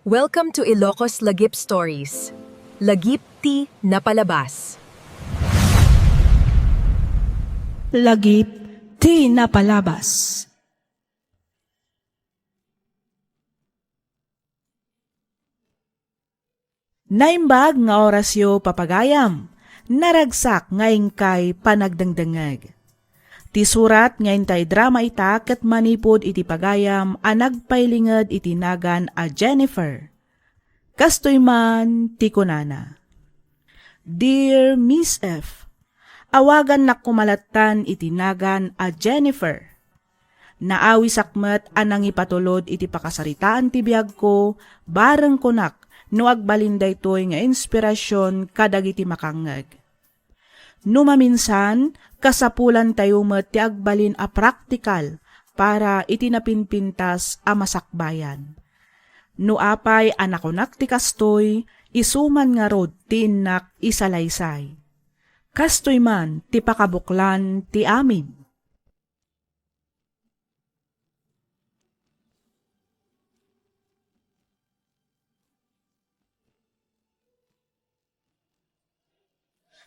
Welcome to Ilocos Lagip Stories. Lagip ti napalabas. Lagip ti napalabas. Naimbag nga orasyo papagayam, naragsak ngayon kay panagdangdangag. Ti surat ngayon tay drama ita ket manipod iti pagayam a nagpailinged iti nagan a Jennifer. Kastoy man ti kunana. Dear Miss F, awagan na kumalatan iti nagan a Jennifer. Naawi sakmet anang ipatulod iti pakasaritaan ti biyag ko, bareng kunak no agbalinday toy nga inspirasyon kadagiti makangeg. No maminsan, kasapulan tayo met ti agbalin a praktikal para iti napinpintas a masakbayan. No apay anakonak ti kastoy, isuman nga rod ti innak isalaysay. Kastoy man ti pakabuklan ti amin.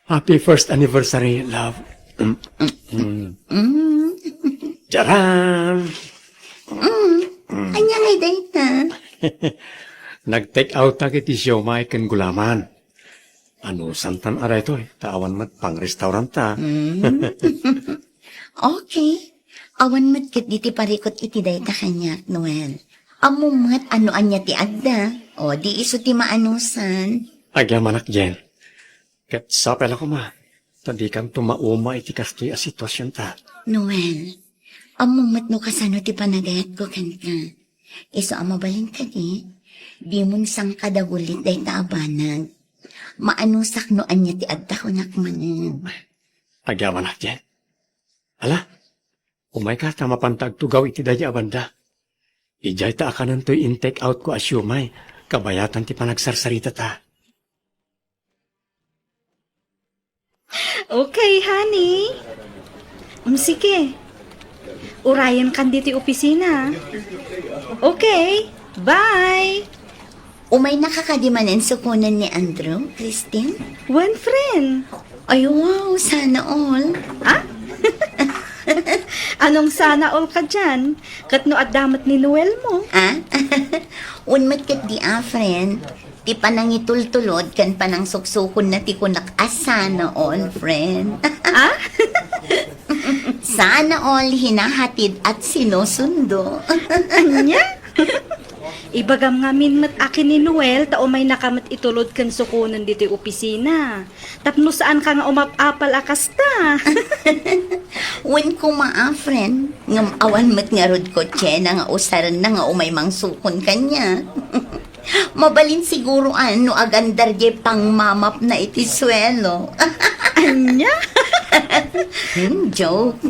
Happy first anniversary, love. Charan! Anya nga data. Nag-take out na kiti siomay ken gulaman. Ano, santan aray to eh. Tawan mat pang restaurant ta. Okay. Awan mat ket diti parikot iti data kanya, Noel. Amumat ano anya ti agda. O di iso ti maanusan. Agya manak Jen. Ket sapel ako ma. Tadi kang tumauma iti kastoy a sitwasyon ta. Noel. Amumat no kasano ti panagayat ko kanka. Iso amabalin ka di. Di mo sang kadagulit day taabanag. Maanusak no anya ti agda ko nakmanan. Agya manak Jen. Ala, umay ka tamapantag tugaw iti daya abanda. Ijay ta akanan to'y in-take out ko asyumay. Kabayatan ti panagsarsarita ta. Okay, honey. Sige. Urayan kan diti opisina. Okay, bye. Umay nakakadimanan sukunan ni Andrew, Christine? One friend. Ay wow, sana all. Anong sana all ka dyan? Katno at damat ni Noel mo. Ah? Unmat kat di friend. Ti panangitultulod kan panang suksukon na ti kunak sana all, friend. Sana all hinahatid at sinusundo. Anya? Ibagam nga minmat akin ni Noel, tao may nakamat itulod kan sukunan dito opisina. Tapno saan ka nga umapapal akasta? Wen ko friend, ngam awan mat nga rod ko na nga usaran na nga umay mang sukon kanya. Mabalin siguro ano agandar je pang mamap na iti swelo. Anya? Joke.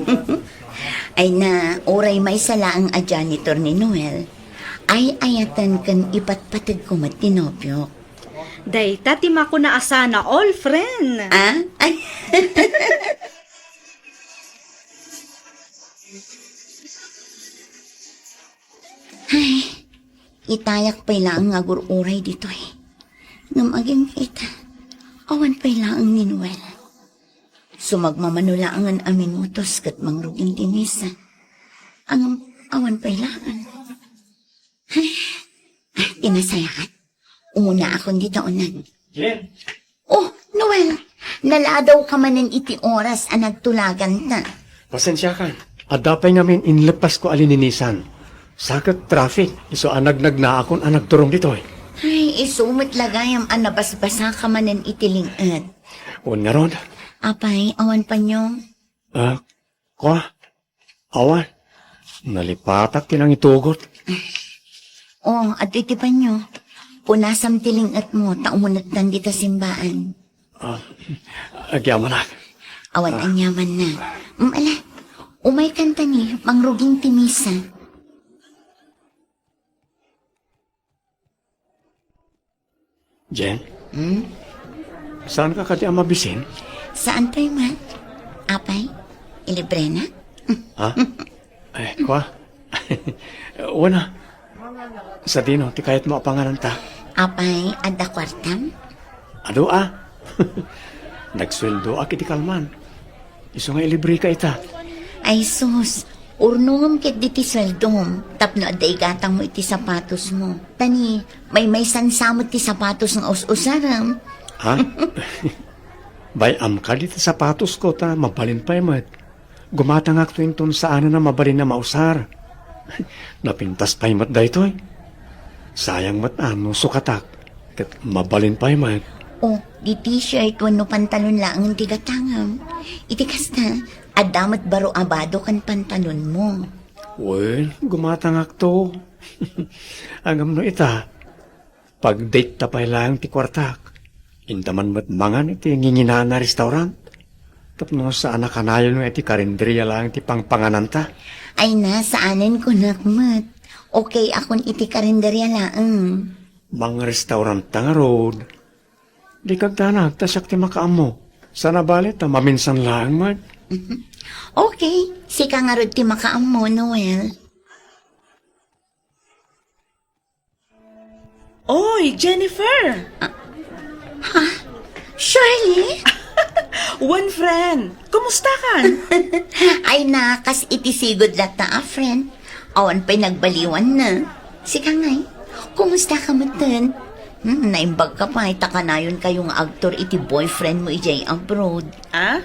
Ay na, oray may sala ang a janitor ni Noel. Ay ayatan kan ipatpatid ko matinopyo. Day, tatima ko na asana all, friend. Ah? Ay. Ay, itayak pa'y laang nga gururay dito eh. Ngam aging kita, awan pa'y laang ni Noel. Sumagmamanula ang amin utos kat mangruging tinisa. Ang awan pa'y laang. Ay, tinasayakan. Umuna akong dito unan. Jen! Oh, Noel, naladaw ka manin iti oras ang nagtulagan ta. Pasensya ka. Adapay ngamin inlepas ko alininisan. Sakit traffic. Iso anagnag na akong anagturong dito eh. Ay, isumit lagayam ang nabasbasa ka manin iti lingad. Un nga ron. Apay, awan pa nyo. Kwa? Awan. Nalipatak tinang itugot. Oh, at iti pa nyo. Punasam tilingat mo, taumunat nandito simbaan. Agya mo na. Awan anyaman na. Ala, umay kanta ni, mangruging timisa. Jen? Saan ka kati ang mabisin? Saan pa yung mat? Apay, ilibre na? Ha? Kwa? Wala. Sa dino, ti kayat mo apanganan ta. Apay, adda kwartam? Ado Nagsweldo ak iti kalman. Iso nga ilibre ka ita. Ay sus, urnungam ket diti sweldom. Tapno adda igatang mo iti sapatos mo. Tani, may sansamot ti sapatos nga us-usaram. Ha? Bayam ka dito sapatos ko ta, mabalin pa emat. Gumatang ak tuwing saan na mabalin na mausar. Napintas pa emat da ito eh. Sayang mat ano, sukatak. Kat mabalin pa emat. O, di t-shirt wano pantalon lang ang tigatangam. Iti kasta, adamat baro abado kan pantalon mo. Well, gumatang ak to. Agam no ita. Pag-date tapay lang ti kwartak. Intaman mat mangan iti nginginaan na restaurant. Tapno sa anak kanayon no iti karinderiya lang ti pangpangananta. Ay na, saanin ko nakmat. Okay, akon iti karinderya laang. Mga restaurant nga road. Di kagtanag, tasak ti makaamo. Sana balit ta maminsan lang, Mad. Okay, sika nga rod ti makaam mo, Noel. Oy, Jennifer! Shirley? One friend! Kumusta kan? Ay nakas iti sigod lata a friend. Awan pa'y nagbaliwan na. Sika ngay, kumusta ka matan? Naimbag ka pa, itakanayon kayong actor iti boyfriend mo ijay abroad. Ah?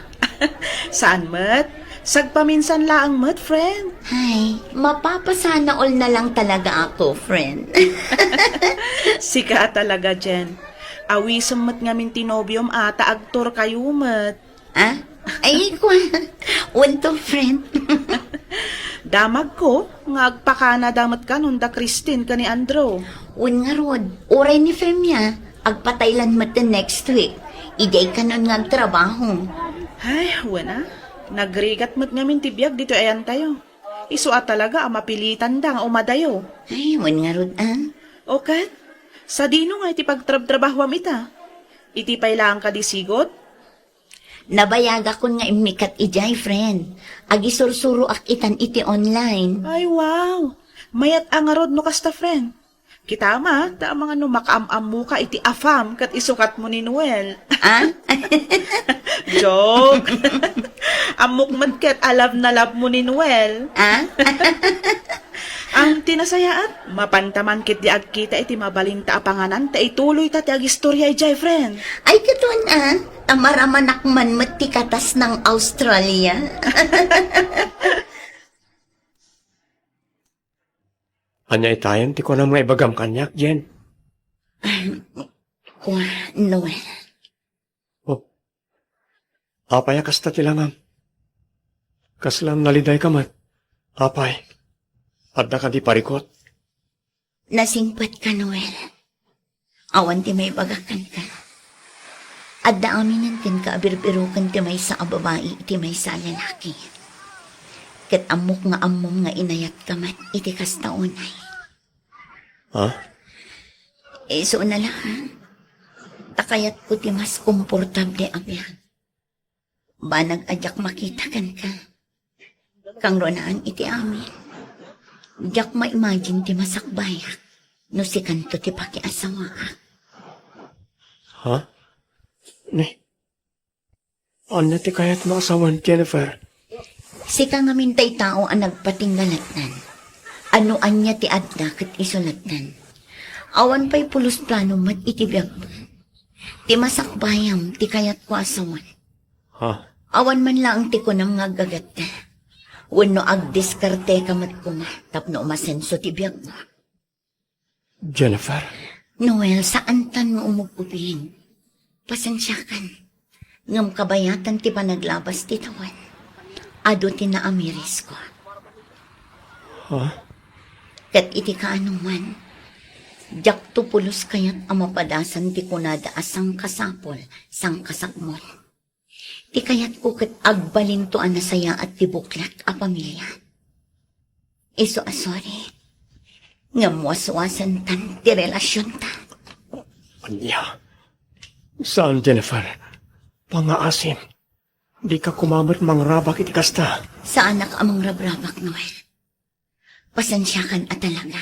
Saan, Mat? Sagpaminsan laang, Mat, friend. Ay, mapapasana all na lang talaga ako, friend. Sika talaga, Jen. Awisam mat ngamin tinobium ata agtor kayo, Mat. Ah? Ay, kwa. Unto, friend. Damag ko, nga agpakana damat ka nun da Christine ka ni Andrew. Un nga rod, oray ni Femya, agpataylan mo the next week. Ijay ka nun nga trabaho. Ay, wala. Nagrigat mat ngamin tibiyag dito ayan tayo. Iso talaga ang mapilitan da nga umadayo. Ay, un nga rod, Okay? Sa dino nga iti pagtrab-trabahwam ita. Iti pailangan ka di sigot? Nabayaga ko nga imikat ijay, friend. Agisursuro ak itan iti online. Ay, wow. Mayat angarod no kasta, friend. Kita ma, ta mga no makaam-am ka iti afam kat isukat mo ni Noel. Ah? Joke. Amok man kat alab na lab mo ni Noel. Ah? Ang tinasayaat, mapantaman kit di agkita iti mabalinta apanganan, ta ituloy ta ti agistorya ijay, friend. Ay, katuan tamaramanak man mati katas ng Australia. Anya itayan, ti ko na mga ibagam kanyak, Jen. Kwa, Noel. Oh. Apay, kasta tilangam. Kaslam naliday ka, Mat. Apay. Adda ka di parikot. Nasingpat ka, Noel. Awan ti may bagakan ka. Adda aminan ken ka abirbirukan ti may sa babae iti may sa lalaki. Ket amok nga amom nga inayat ka mat iti kastaunay. Ha? So na lang, ha? Takayat ko ti mas komportable abyan. Banag adyak makita kan ka. Kang ronaan iti amin. Diyak ma-imagine ti masakbayak. No si kanto ti pakiasawa. Ha? Ni? Ano ti kayat mga asawan, Jennifer? Si ka nga mintay tao ang nagpatinggalatnan. Ano anya ti adda ket isulatnan. Awan pa'y pulos plano mat itibiyag mo. Ti masakbayam ti kayat ko asawan. Ha? Awan man lang ti ko nang ngagagat ka. Wano agdiskarte ka mat kuma. Tapno umasenso ti biyag mo. Jennifer? Noel, saan tan mo umugupin? Pasensyakan. Ngam kabayatan ti panaglabas ti tawan. Ado ti naamiris ko. Ha? Kat iti kaanuman. Diyak to pulos kayat ang mapadasan ti kunada asang kasapol, sang kasakmon. Ti kayat ko kat agbalin to ang nasaya at ti buklat a pamilya. Iso sorry. Ngamwaswasan tan ti relasyon ta. Anya? Saan, Jennifer? Pangaasim. Di ka kumamot mangrabak iti kasta. Sa anak amang rabrabak, Noel. Pasensyakan at talaga.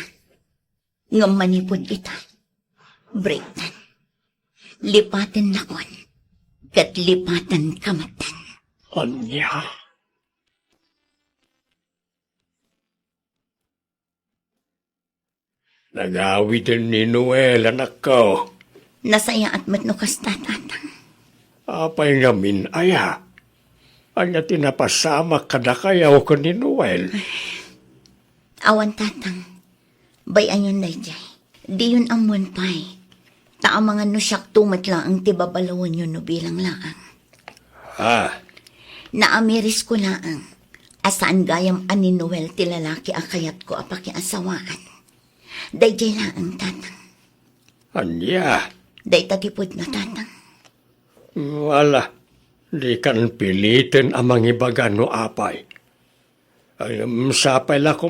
nga manipod ita. Breaktan. Lipatan lakon. Kat lipatan kamatan. Anya. Nagawi din ni Noel, anak ko. Nasaya at matnukas tatang. Apay ngamin, aya. Anya tinapasama kada kayaw ko ni Noel. Awan tatang. Bayan yun dayjay. Di yun ang munpay. Ta mga no siyak tumatla ang tibabalawan yun no bilang laang. Ah, Naamiris ko laang. Asaan gayam ani Noel ti lalaki akayat ko apakiasawaan. Dayjay laang tatang. anya. Day tatipod na tatang. Wala. Di kan pilitin ang mga ibaga no apay. Sapay la ko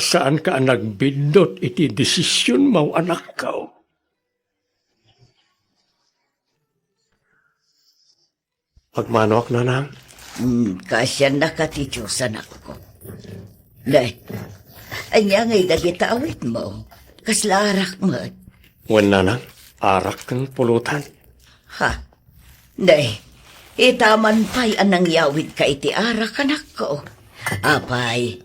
saan ka nagbindot iti desisyon mo anak ko. Pagmanok na nang. Kasya nakatityosan ako. Day, anya ngay dagitawit mo. Kaslarak mo. Wala nang. Arak kang pulutan. Ha? Day, itaman pa'y anang yawid ka iti arak anak ko. Apay,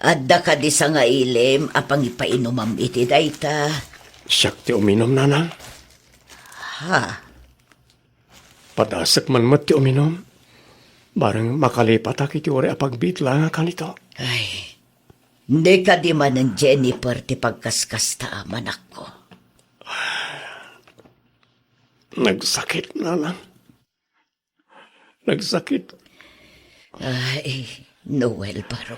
adda ka di sa nga ilim apang ipainomam iti dayta. Siyak ti uminom na nang. Ha? Patasak man mat ti uminom. Barang makalipat ak iti uri apagbit lang ka nito. Ay, hindi ka di man ng Jennifer ti pagkaskasta manak ko. Nagsakit na lang. Nagsakit. Ay, Noel Baro.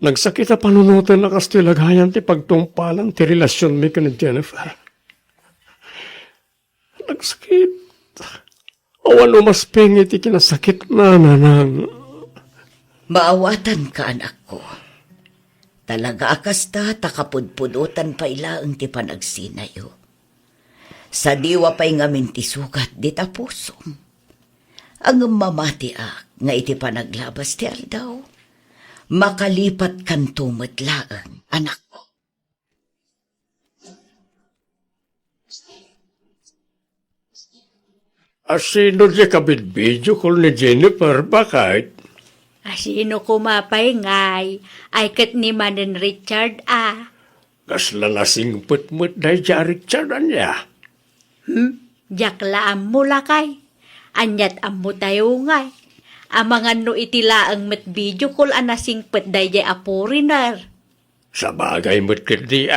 Nagsakit na panunutan na kastilagayan ti pagtungpalan ti relasyon mi ka ni Jennifer. Nagsakit. Awan umaspeng iti kinasakit na nanang. Maawatan ka anak ko. Talaga akasta takapudpudutan pa ila ang ti panagsinayo. Sa diwa pa'y ngamin ti sugat di tapusom. Ang mamati nga iti panaglabas ti aldaw. Makalipat kan tumatlaang anak ko. Asino di kabidbidyo ko ni Jennifer bakit? Asino kumapay ngay, ay kat ni Manen Richard Kasla lasing putmut na siya Richard niya. Jakla mo lakay. Anyat ammo tayo ngay. Amangan no itila ang met video kul anasing pet dayjay apurinar. Sa bagay mo't kadi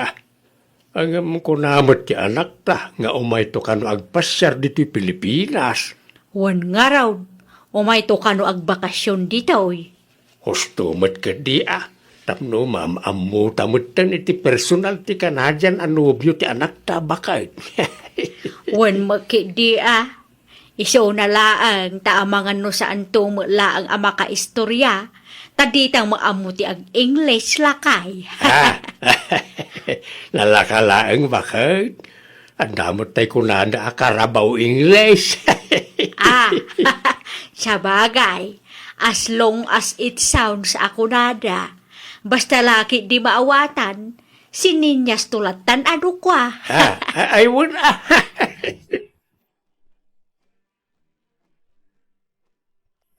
Ang kunamot ti anak ta nga umay to kano agpasyar dito Pilipinas. Wan nga raw, umay to kano agbakasyon dito oy. Husto mo't kadi Tapno ma'am ammo tamutan iti personal ti Canadian anubyo ti anak ta bakit. Wan makidi Iso na laang taamangan no saan tumulaang ama ka istorya. Taditang maamuti ag English lakay. Nalakalaang bakit? Ang damot tay kunanda akarabaw English. Sa bagay, as long as it sounds ako nada, basta laki di maawatan, sininyas tulatan ano kwa. I would.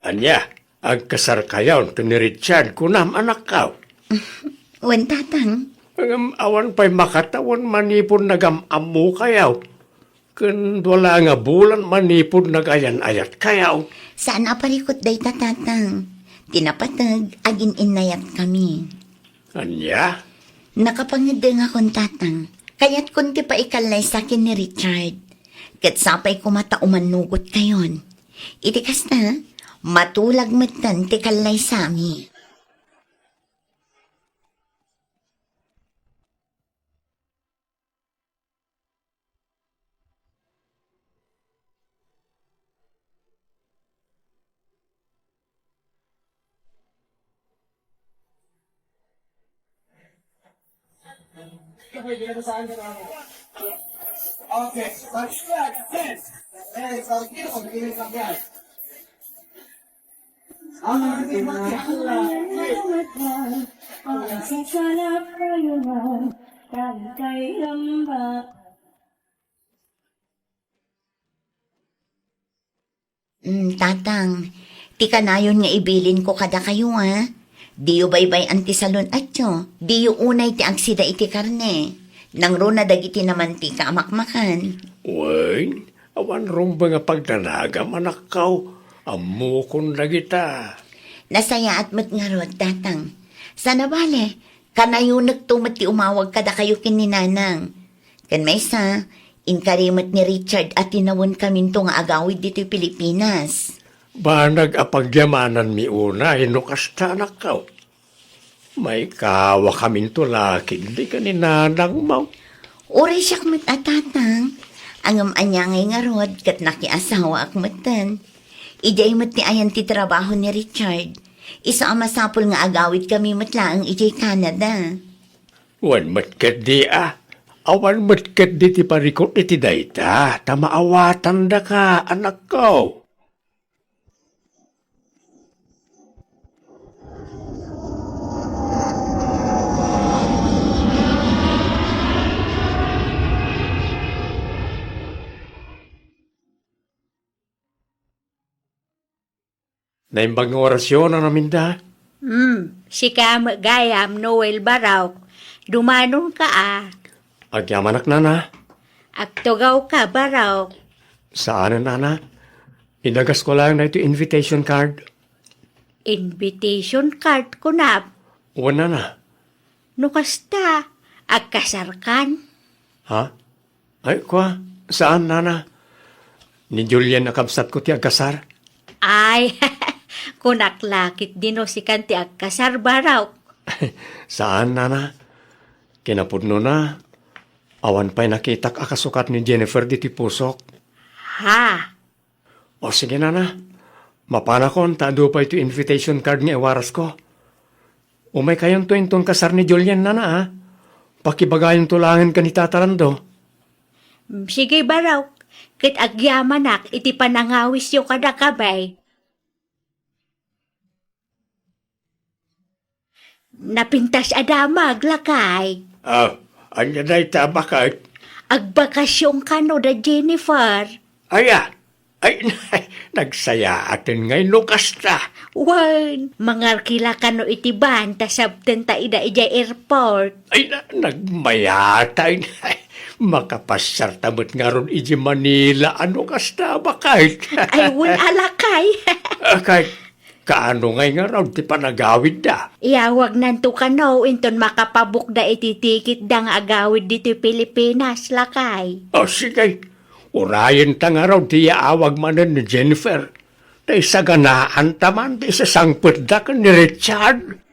Anya, ang kasarkayaw ni Richard kunam anak ka. Wan tatang, Awan pa'y makatawan manipon nagamamu kayaw. Kun wala nga bulan manipon nagayan-ayat kayaw. saan aparikot day tatang? Tinapatag, agin inayat kami. Anya? Nakapangideng akong tatang, kaya't kunti pa ikalay sa akin ni Richard. Kat sapay kumata umanugot kayon. Itikas na, matulag matan ti kalay sami. Okay, yes. Hey, so beautiful, beautiful, guys. ตั้งใจลำบาก Tatang, ti kanayon nga ibilin ko kada kayo ha. Diyo baybay anti salon atyo. Diyo unay ti agsida iti karne. Nang runa dagiti naman ti kaamakmakan. Wen, awan rumba nga pagdanaga manakaw. Amo kon dagita. Nasaya at matngarod, tatang. Sana bale, kanayo nagtumat ti umawag kada kayo kininanang. Kan may sa, inkarimat ni Richard at tinawon kami nga agawid dito Pilipinas. Ba nag-apagyamanan mi una, inukasta nakaw. May kawa kami tulakid, di ka ni nanang mau. Uri siya kmat at tatang. Ang amanyangay nga rod, kat nakiasawa akmatan. Ijay mat ni ayan ti trabaho ni Richard. Isa ang masapol nga agawid kami matlaang ijay Canada. Wan matkat di Awan matkat di ti parikot iti dayta. Tamaawatan da ka, anak ko. Naimbang nga orasyon na namin da. Si Gayam Noel Baraw, dumanon ka Agyamanak nana. Agtugaw ka Baraw. Saan nana? Inagas ko lang na ito invitation card. Invitation card ko na. Wan na. No kasta, agkasarkan. Ha? Ay, kwa? Saan nana? Ni Julian nakabsat ko ti agkasar. Ay, kunaklakit din si kanti agkasar Baraw. Saan nana? Kinapudno na. Awan pa'y nakitak akasukat ni Jennifer diti pusok. Ha? O sige nana. Mapana ko, tado pa ito invitation card ni Ewaras ko. Umay kayong tuwintong kasar ni Julian nana Pakibagayon tulangin ka ni Tatarando. Sige Baraw, kit agyamanak iti panangawis yung kadakabay. Napintas adama aglakay. Anya na itabakay. Agbakasyon ka no da Jennifer. Ay, nagsaya atin ngay lukas ta. Wan, mangarkila ka no iti ban, tasabten ta ida ija airport. Ay, nagmayatay. Makapasar tamot nga ron iji Manila. Ano kasta bakay? Ay, wun alakay. Kahit kaano ngay nga raw ti panagawid da. Iawag nanto ka no, inton makapabuk da iti tikit da nga agawid dito Pilipinas, lakay. O sige, urayan ta nga raw ti awag manan ni Jennifer. Tay sa ganaan taman, tay sa sangput da ka ni Richard.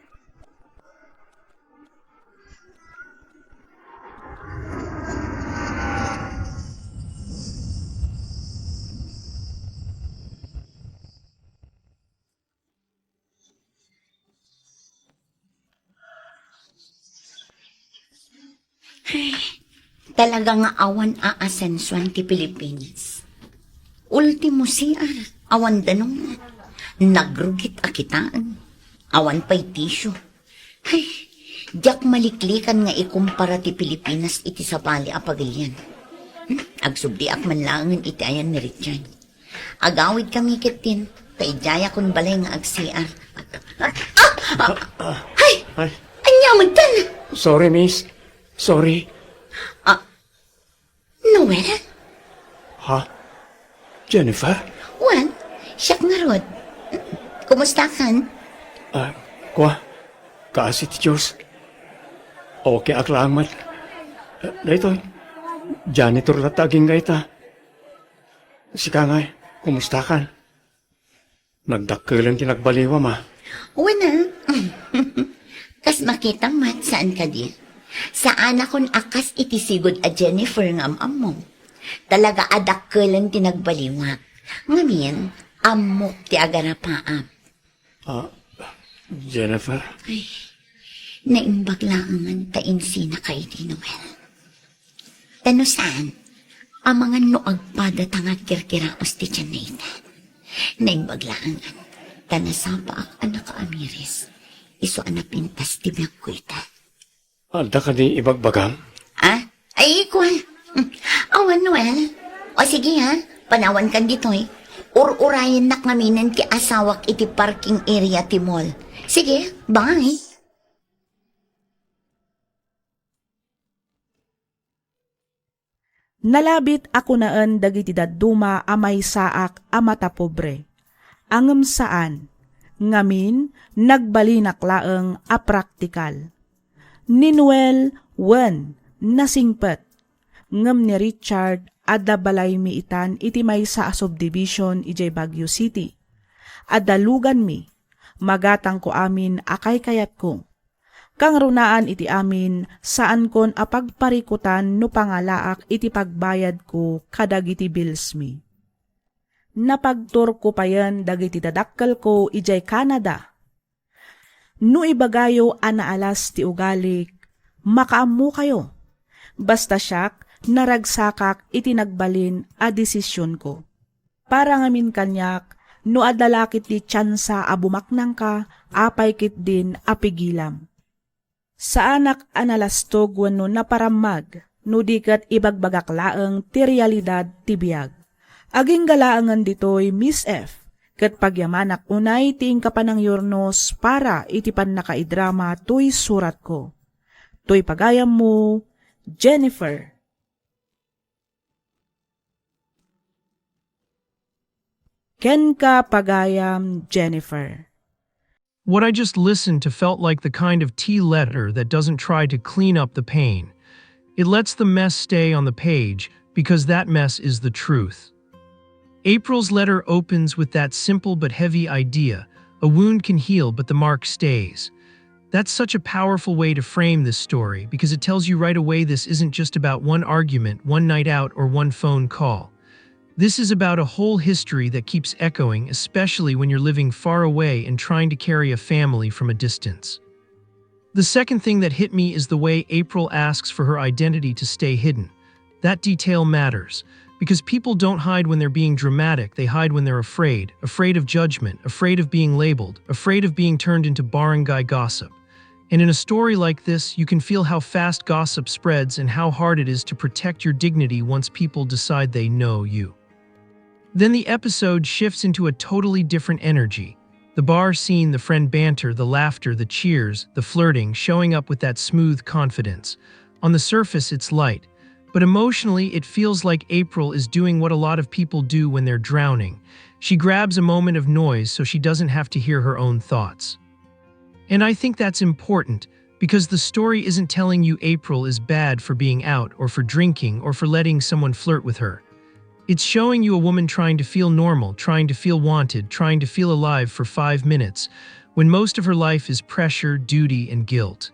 Talaga nga awan aasensuan ti Pilipinas. Ultimo siya, awan danong nagrugit akitaan. Awan pa'y tisyo. Ay, diyak maliklikan nga ikumpara ti Pilipinas iti sapali apagilyan. Agsubdi ak manlangan iti ayan ni Richard. Agawid kami kitin, taijaya kun balay nga agsiar. Ay! Anyaman tan! Sorry, miss. Sorry. Noel? Ha? Jennifer? Wan, siyak nga rod. Kumusta kan? Kwa? Kaasi ti Diyos. Okay aklang mat. Dito, janitor lataging gaita. Sika ngay, kumusta kan? Nagdakkelan tinagbaliwa ma. Wana. Kas makita mat, saan ka di? Saan akong akas itisigod a Jennifer ng ammo. Talaga adakkelan tinagbaliwa. Ngamin, amok ti agarapaam. Jennifer? Ay, naimbaglaangan tainsi na kay di Noel. Tano saan? Ang mga noagpada tangat kirkiraos ti Janayta. Naimbaglaangan. Tanasapa ang anak ka Amiris. Iso anapintas ti biyag ko ita. Anda ka di ibagbagam? Ah? Ay, kuha. Awan, Noel. O sige ha, panawan kan dito eh. Ur-urayan nak ngaminan ki asawak iti parking area ti mall. Sige, bye. Nalabit ako naan dagiti dadduma amay saak amata pobre. Angem saan, ngamin nagbalinak laeng a praktikal. Ni Noel, wen, nasingpet. Ngem ni Richard, adda balay mi itan iti may sa subdivision ijay Baguio City. Adda lugan mi, magatang ko amin akay kayat ko. Kang runaan iti amin, saan kon apagparikutan no pangalaak iti pagbayad ko kadagiti bills mi. Napagtur ko pa yan dagiti dadakkel ko ijay Canada. No ibagayo anaalas ti ugalik, makaamu kayo. Basta siyak, naragsakak iti nagbalin a desisyon ko. Para ngamin kanyak, no adalakit di tsansa a bumaknang ka, apay kit din apigilam. Sa anak analastog wano naparamag, no dikat ibagbagak laeng ti realidad ti biyag. Aging galaangan ditoy Miss F, kat pagyamanak unay tiing kapanang yurnos para itipan nakaidrama tuy surat ko. Tuy pagayam mo, Jennifer. Ken ka pagayam, Jennifer. What I just listened to felt like the kind of tea letter that doesn't try to clean up the pain. It lets the mess stay on the page because that mess is the truth. April's letter opens with that simple but heavy idea: a wound can heal, but the mark stays. That's such a powerful way to frame this story because it tells you right away this isn't just about one argument, one night out, or one phone call. This is about a whole history that keeps echoing, especially when you're living far away and trying to carry a family from a distance. The second thing that hit me is the way April asks for her identity to stay hidden. That detail matters, because people don't hide when they're being dramatic, they hide when they're afraid of judgment, afraid of being labeled, afraid of being turned into barangay gossip. And in a story like this, you can feel how fast gossip spreads and how hard it is to protect your dignity once people decide they know you. Then the episode shifts into a totally different energy. The bar scene, the friend banter, the laughter, the cheers, the flirting, showing up with that smooth confidence. On the surface, it's light, but emotionally, it feels like April is doing what a lot of people do when they're drowning. She grabs a moment of noise so she doesn't have to hear her own thoughts. And I think that's important, because the story isn't telling you April is bad for being out or for drinking or for letting someone flirt with her. It's showing you a woman trying to feel normal, trying to feel wanted, trying to feel alive for 5 minutes, when most of her life is pressure, duty, and guilt.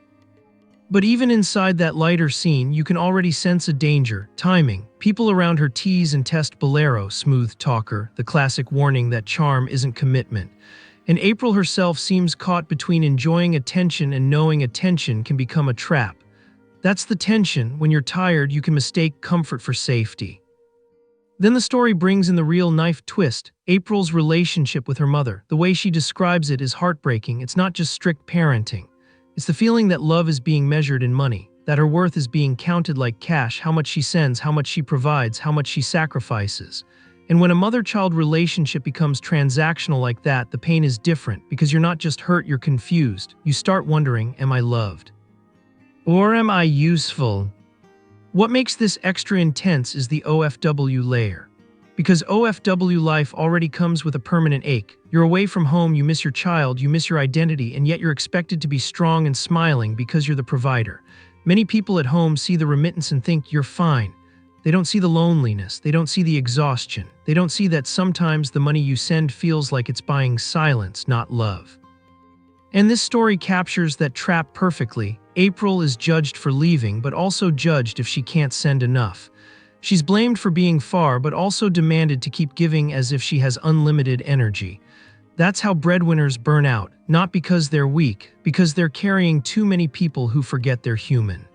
But even inside that lighter scene, you can already sense a danger, timing. People around her tease and test Bolero, smooth talker, the classic warning that charm isn't commitment. And April herself seems caught between enjoying attention and knowing attention can become a trap. That's the tension. When you're tired, you can mistake comfort for safety. Then the story brings in the real knife twist, April's relationship with her mother. The way she describes it is heartbreaking. It's not just strict parenting. It's the feeling that love is being measured in money, that her worth is being counted like cash, how much she sends, how much she provides, how much she sacrifices. And when a mother-child relationship becomes transactional like that, the pain is different because you're not just hurt, you're confused. You start wondering, am I loved? Or am I useful? What makes this extra intense is the OFW layer. Because OFW life already comes with a permanent ache. You're away from home, you miss your child, you miss your identity, and yet you're expected to be strong and smiling because you're the provider. Many people at home see the remittance and think you're fine. They don't see the loneliness, they don't see the exhaustion, they don't see that sometimes the money you send feels like it's buying silence, not love. And this story captures that trap perfectly. April is judged for leaving, but also judged if she can't send enough. She's blamed for being far, but also demanded to keep giving as if she has unlimited energy. That's how breadwinners burn out, not because they're weak, because they're carrying too many people who forget they're human.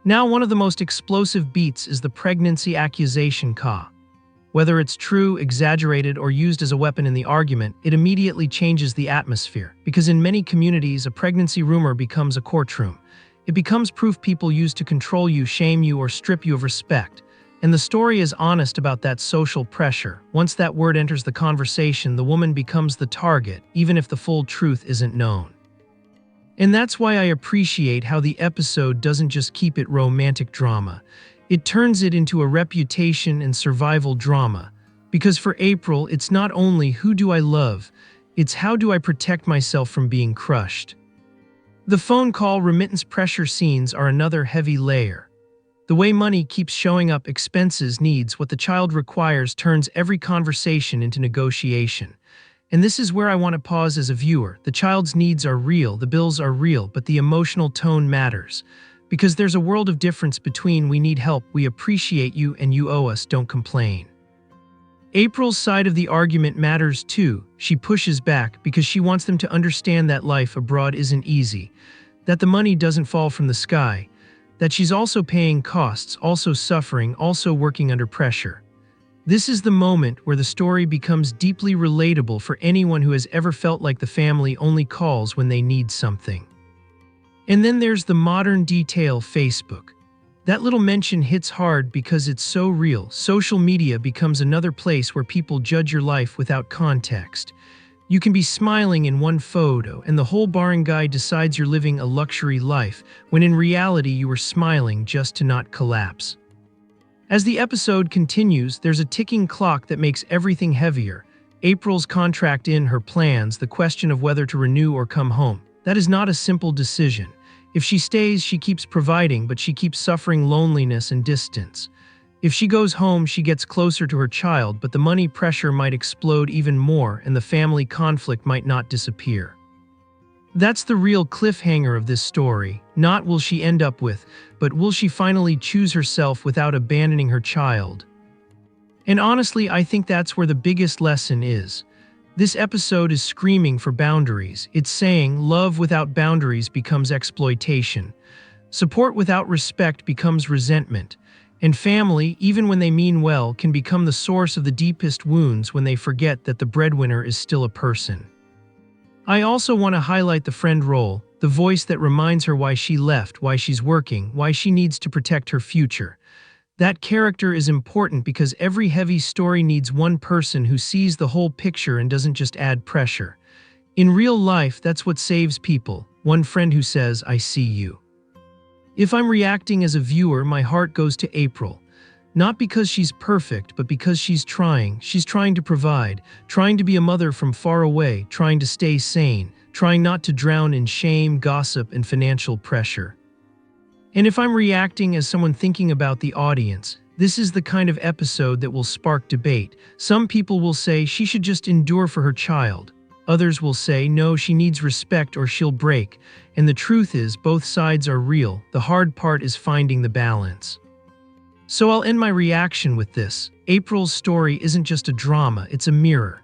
Now, one of the most explosive beats is the pregnancy accusation ka. Whether it's true, exaggerated, or used as a weapon in the argument, it immediately changes the atmosphere, because in many communities, a pregnancy rumor becomes a courtroom. It becomes proof people use to control you, shame you, or strip you of respect. And the story is honest about that social pressure. Once that word enters the conversation, the woman becomes the target, even if the full truth isn't known. And that's why I appreciate how the episode doesn't just keep it romantic drama. It turns it into a reputation and survival drama. Because for April, it's not only who do I love, it's how do I protect myself from being crushed. The phone call remittance pressure scenes are another heavy layer. The way money keeps showing up, expenses, needs, what the child requires turns every conversation into negotiation. And this is where I want to pause as a viewer. The child's needs are real, the bills are real, but the emotional tone matters. Because there's a world of difference between we need help, we appreciate you, and you owe us, don't complain. April's side of the argument matters too. She pushes back because she wants them to understand that life abroad isn't easy, that the money doesn't fall from the sky, that she's also paying costs, also suffering, also working under pressure. This is the moment where the story becomes deeply relatable for anyone who has ever felt like the family only calls when they need something. And then there's the modern detail, Facebook. That little mention hits hard because it's so real. Social media becomes another place where people judge your life without context. You can be smiling in one photo, and the whole barangay decides you're living a luxury life, when in reality you were smiling just to not collapse. As the episode continues, there's a ticking clock that makes everything heavier. April's contract in, her plans, the question of whether to renew or come home. That is not a simple decision. If she stays, she keeps providing, but she keeps suffering loneliness and distance. If she goes home, she gets closer to her child, but the money pressure might explode even more and the family conflict might not disappear. That's the real cliffhanger of this story. Not will she end up with, but will she finally choose herself without abandoning her child? And honestly, I think that's where the biggest lesson is. This episode is screaming for boundaries. It's saying love without boundaries becomes exploitation. Support without respect becomes resentment. And family, even when they mean well, can become the source of the deepest wounds when they forget that the breadwinner is still a person. I also want to highlight the friend role, the voice that reminds her why she left, why she's working, why she needs to protect her future. That character is important because every heavy story needs one person who sees the whole picture and doesn't just add pressure. In real life, that's what saves people. One friend who says, "I see you." If I'm reacting as a viewer, my heart goes to April. Not because she's perfect, but because she's trying. She's trying to provide, trying to be a mother from far away, trying to stay sane, trying not to drown in shame, gossip, and financial pressure. And if I'm reacting as someone thinking about the audience, this is the kind of episode that will spark debate. Some people will say she should just endure for her child. Others will say, no, she needs respect or she'll break. And the truth is, both sides are real. The hard part is finding the balance. So I'll end my reaction with this. April's story isn't just a drama, it's a mirror.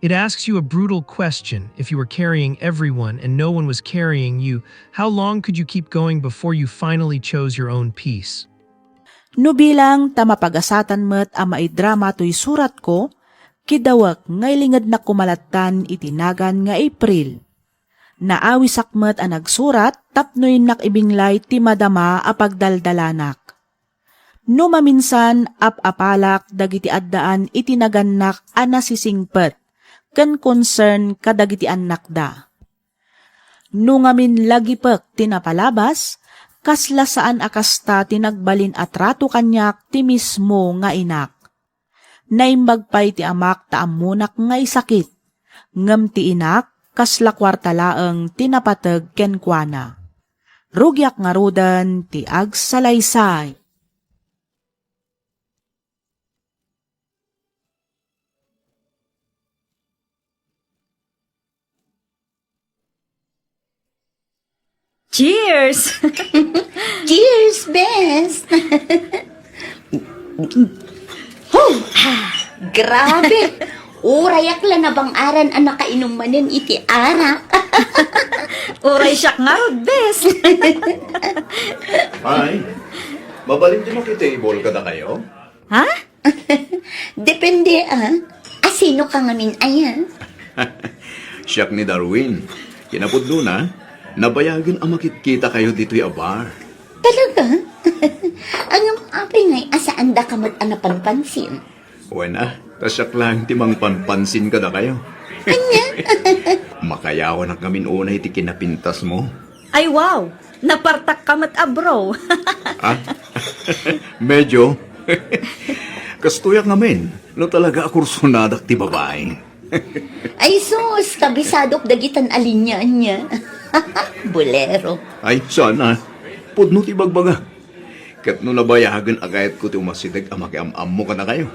It asks you a brutal question. If you were carrying everyone and no one was carrying you, how long could you keep going before you finally chose your own peace? No bilang tamapagasatan met ama idrama to'y surat ko, kidawak ngay lingad na kumalatan itinagan nga April. Naawisak met ang nagsurat tapnoy nakibinglay ti madama apagdaldalanak. No maminsan apapalak dagiti addaan itinaganak ana sisingpet, ken concern kadagiti anak da. No ngamin lagipek tinapalabas, kasla saan akasta tinagbalin at rato kanyak ti mismo nga inak. Naimbag pay ti amak taamunak nga isakit, ngem ti inak kasla kwartalaeng tinapateg kenkwana. Rugyak nga rudan ti agsalaysay. Cheers! Cheers, best! Grabe! Urayak lang na bang aran ang nakainom manin iti arak. Uray siyak nga, bes! Ay, mabalin din mo kitable ka na kayo? Ha? Depende sino ka ngamin ayan? Siyak ni Darwin. Kinapudlo na. nabayagan ang makikita kayo dito'y abar. Talaga? Ang apay ngay, asaan da ka mat anapanpansin? Wala, tasyak lang timang panpansin ka na kayo. Anya? Makayawan ang kamin unay ti kinapintas mo. Ay wow, napartak ka mat bro. Ha? Medyo. Kastuyak ngamin, no talaga akursunadak ti babae. Ay sus, kabisadok dagitan alinyaan niya. Bolero. Ay, sana. Pudno ti bagbaga. Kat no nabayagan agayat ko ti umasidag ang makiamam mo ka na kayo.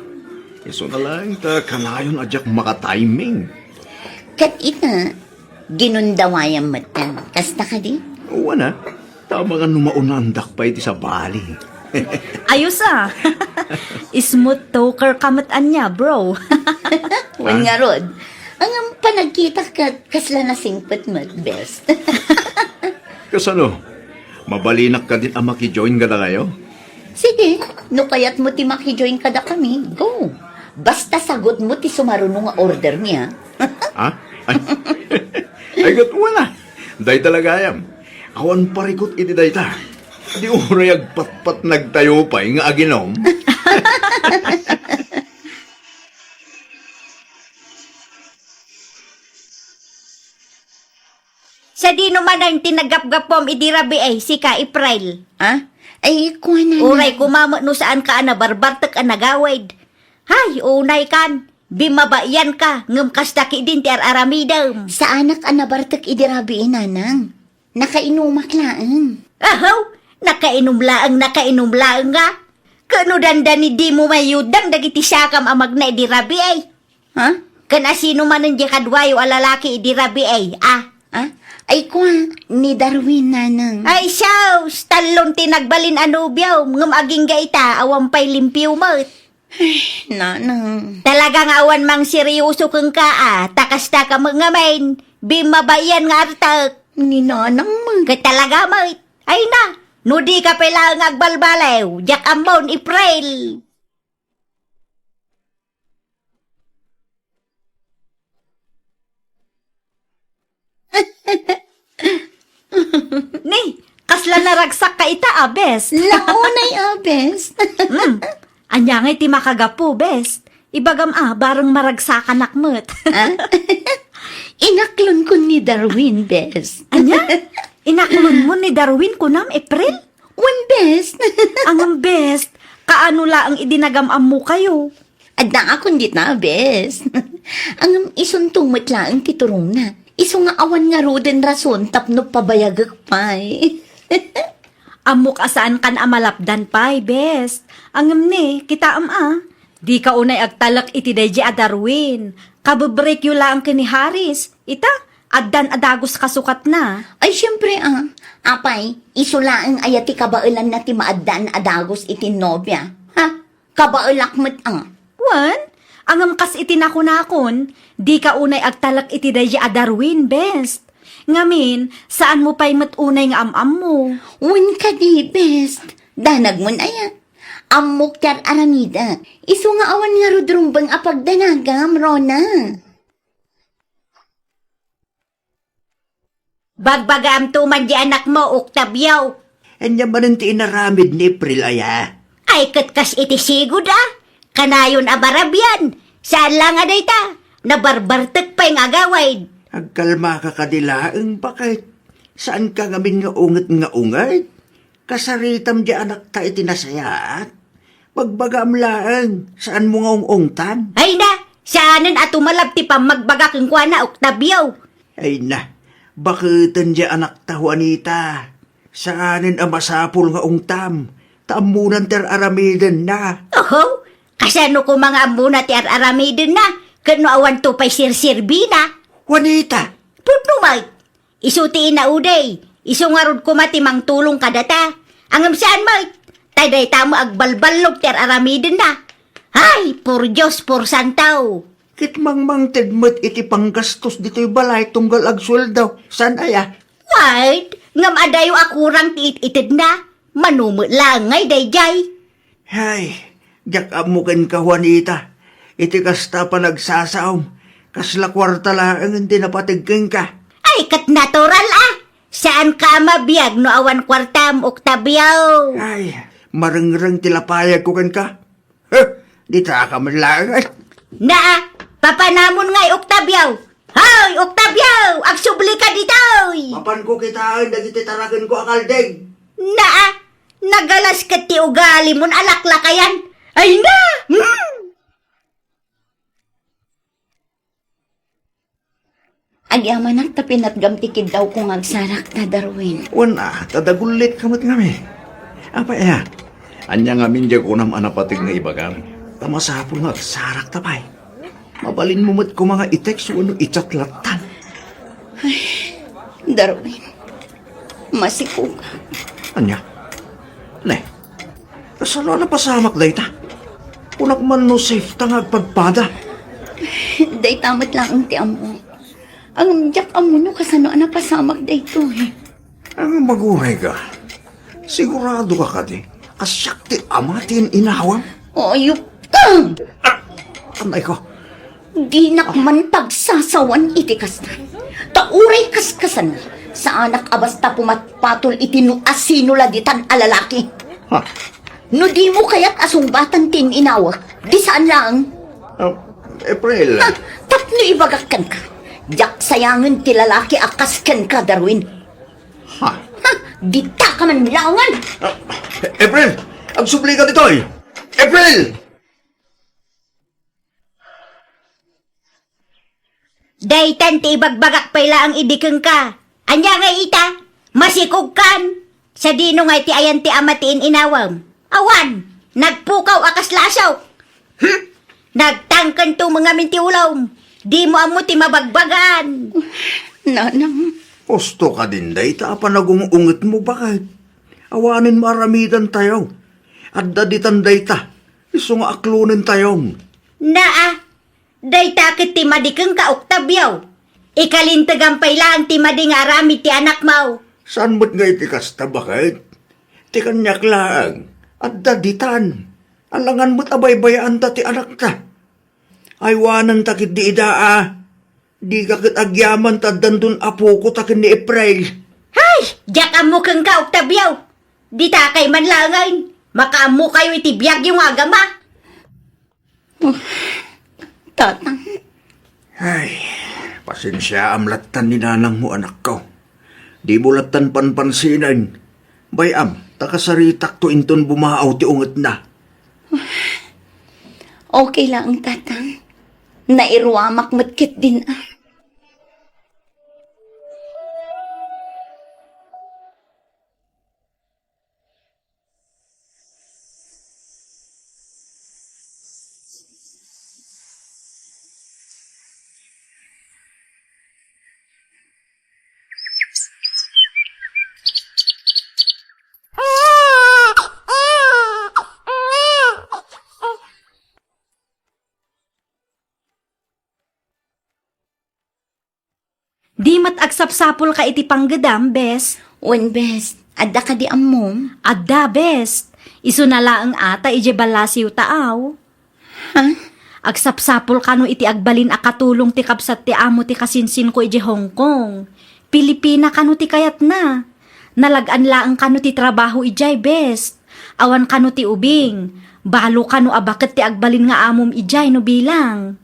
Iso na lang ta kanayon adyak makatiming. Kat ita, ginundawayan matan. Kasta ka di? Wala. Tama nga numaunandak pa iti sa bali. Ayos ah. Smooth talker kamatan niya, bro. Wan nga rod. Ang panagkita ka, kasla na singpet mat best. Kasano? Mabalinak ka din ang makijoin ka na kayo? Sige, no kayat mo ti makijoin ka da kami, go. Basta sagot mo ti sumarunong nga order niya. Ha? Ay, gat wala. Day talaga ayam. Awan parikot iti day ta. Di urayag patpat nagtayo pa nga aginom. Sa di naman ang tinagap-gapom idirabi ay si ka April. Ha? Ay, kuha na. Uray kumama no saan ka na barbartek ang nagawid. Hay, unay kan. Bimabayan ka, ngam kastaki din ti aramidam. Sa anak anabartek idirabi inanang. Nakainumak laang. Ahaw, nakainom laang nga. Kano dandan ni di mo mayudang dagiti siyakam amag na idirabi ay. Ha? Kana sino man ang kadwayo alalaki idirabi ay, ah. Ha? Ay, kuha, ni Darwin nanang. Ay, siyaws, talon tinagbalin anubyaw, ngam aging gaita, awampay limpyo mo. Nanang. Talagang awan mang seryoso kang ka, takasta ka mga main, bimabayan nga artak. Ni nanang mo. Talaga mo, ay na, nudi ka pala ang agbalbalaw, jak amon April. Ni, kasla naragsak ka ita, best. Launay abes. Anya nga iti makagapo, best. Ibagam barang maragsakan nakmet. Inaklon ko ni Darwin, bes. Anya? Inaklon mo ni Darwin kunam, April? One best. Ang best, kaano la ang idinagamam mo kayo? Adda akong dit na, bes. Ang isuntong matla ang titurong na. Iso nga awan nga roden rason tapno pabayagak pay. Amok asaan kan amalapdan pay, best. Angam ni, kita di ka unay agtalak iti deji a Darwin. Kababreak yu lang kini Haris. Ita, addan adagos kasukat na. Ay, syempre apay, isula ang ayati kabailan na ti maaddan adagos iti nobya. Ha? Kabailak met Wan? Angam kas iti nakon, di ka unay agtalak iti deji a Darwin, best. Ngamin, saan mo pa'y matunay nga amam mo? Win ka di, best. Danag mo na ya. Amok tar aramida. Iso nga awan nga rudrumbang apagdanagam, Rona. Bagbagam tuman di anak mo, Octavio. Anya man ang tinaramid ni April aya. Ay katkas iti sigod Kanayon abarabyan. Saan lang dayta? Nabarbartek pa yung agawid. Agkalma ka kadilaang bakit? Saan ka ngamin nga ungat? Kasaritam di anak ta itinasayaat. Pagbagam laang, saan mo nga ungtan? Ay na, saanan at umalabti pa magbaga kang kwa na, Octavio. Ay na, bakitan di anak ta Juanita. Saanin ang masapul nga ungtam? Taamunan ter aramiden na. Oho, kasano ko mga amuna ti aramidin na, kano awan to pa'y sirsirbina. Juanita! Putno may, isutiin na uday, isungarod ko matimang tulong kadata. Angam saan may, taday tamo agbalbalog ter aramidin na. Ay, por Diyos, por Santaw. Kitmangmang tedmet iti panggastos dito'y balay tunggal agsweldaw. San aya? Wait, ngam adayo akurang tiit-itid na. Manumot lang ngay dayjay. Hay, jak amukan ka Juanita. Iti kasta pa nagsasaom. Kasla kwarta lang ang hindi napatigking ka. Ay, kat natural Saan ka mabiyag no awan kwartam, Octavio? Ay, marengreng tilapayag ko kan ka. Di ta ka man lang. Ay, Naa, papanamon ngay, Octavio. Hoy, Octavio, agsubli ka ditoy. mapan ko kitaan, dagiti taragan ko akaldeg. Naa, nagalas ka ti ugali mon alaklakayan. Ay na! Agyaman ang tapinat gamtikid daw kung agsarak na Darwin. Wana, tadagulit kamot ngami. Apa ya? Anya ngamin diya ko nam anapatig nga ibagam. Tamasapol nga, sarak tapay. Mabalin mo mat ko mga i-text o ano i-chatlatan. Darwin, masiko ka. Anya? Ne, kasalo na pasamak day ta. Unak man no safe tangag pagpada. Day tamat lang ang tiyan mo. Ang jak amo no kasano na pasamak day to eh. Ang maguray ka. Sigurado ka di. Kasyakti amatin inawam. Ayup ka! Anay ko. Di nakman pagsasawan iti kasna. Tauray kaskasan na. Sa anak abasta pumatpatol iti no asinula ditan alalaki. Ha? No di mo kaya't asungbatan tin inawa. Di saan lang? April. Ha? Tapno ibagakan ka. Jak sayangan ti lalaki akasken ka, Darwin. Ha? Ha? Di ta ka man lawangan. April! Ang supli ka dito eh! April! Daytan ti ibagbagak pala ang idikeng ka. Anya nga ita, masikog kan. Sa dino nga ti ayan ti amatiin inawam. Awan, nagpukaw akas lasaw. Nagtangkan to mga mintiulaw. Di mo amo ti mabagbagan. Nanang. Posto ka din day, tapa nagungungit mo bakit? Awanin maramidan tayo. At daditan day ta. Iso nga aklunin tayong. Naa, day takit ti madikeng ka, Octavio. Ikalintagampay lang ti mading arami ti anak mau. Saan mo't nga itikasta bakit? Ti kanyak lang. At daditan. Alangan mo't abay-bayaan ta ti anak ta. Aywanan takit di idaa. Di kakit agyaman ta dandun apo ko takin ni April. Hay! Diyak amo kang ka, Octavio. Di ta kay manlangain. Makaamo kayo iti biyag yung agama. Tatang. Ay, pasensya amlatan ni nanang mo anak ko. Di bulatan panpansinan. Bayam, takasaritak to inton bumaaw ti unget na. Okay lang, tatang. Nairuamak matkit din ah. Di mat agsapsapol ka iti panggedam, bes. Wen best, adda ka di amom. Adda, best. Isu na laang ata ije balasiw taaw. Ha? Agsapsapol kano iti agbalin akatulong ti kapsat ti amo ti kasinsin ko ije Hong Kong. Pilipina kano ti kayat na. Nalagan laang kano ti trabaho ijay, best. Awan kano ti ubing. Balo kano abaket ti agbalin nga amom ijay no bilang.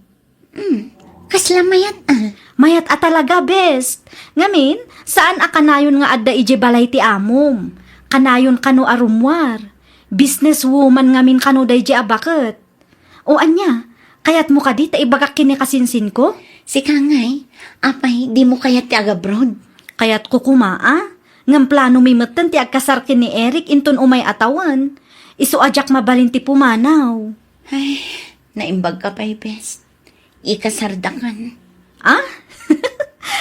Kasla mayat ah. Mayat a talaga, best. Ngamin, saan a kanayon nga adda ije balay ti amom? Kanayon kano arumwar. Businesswoman ngamin kano day je abaket. O anya, kayat mo ka di ta ibagak kini kasinsin ko? Si Kangay, apay, di mo kaya ti abroad. Kayat ko kumaa, ngam plano mimeten ti agkasarkin ni Eric inton umay atawan. Isu ajak mabalin ti pumanaw. Ay, naimbag ka pa'y best. Ikasardakan. Ah?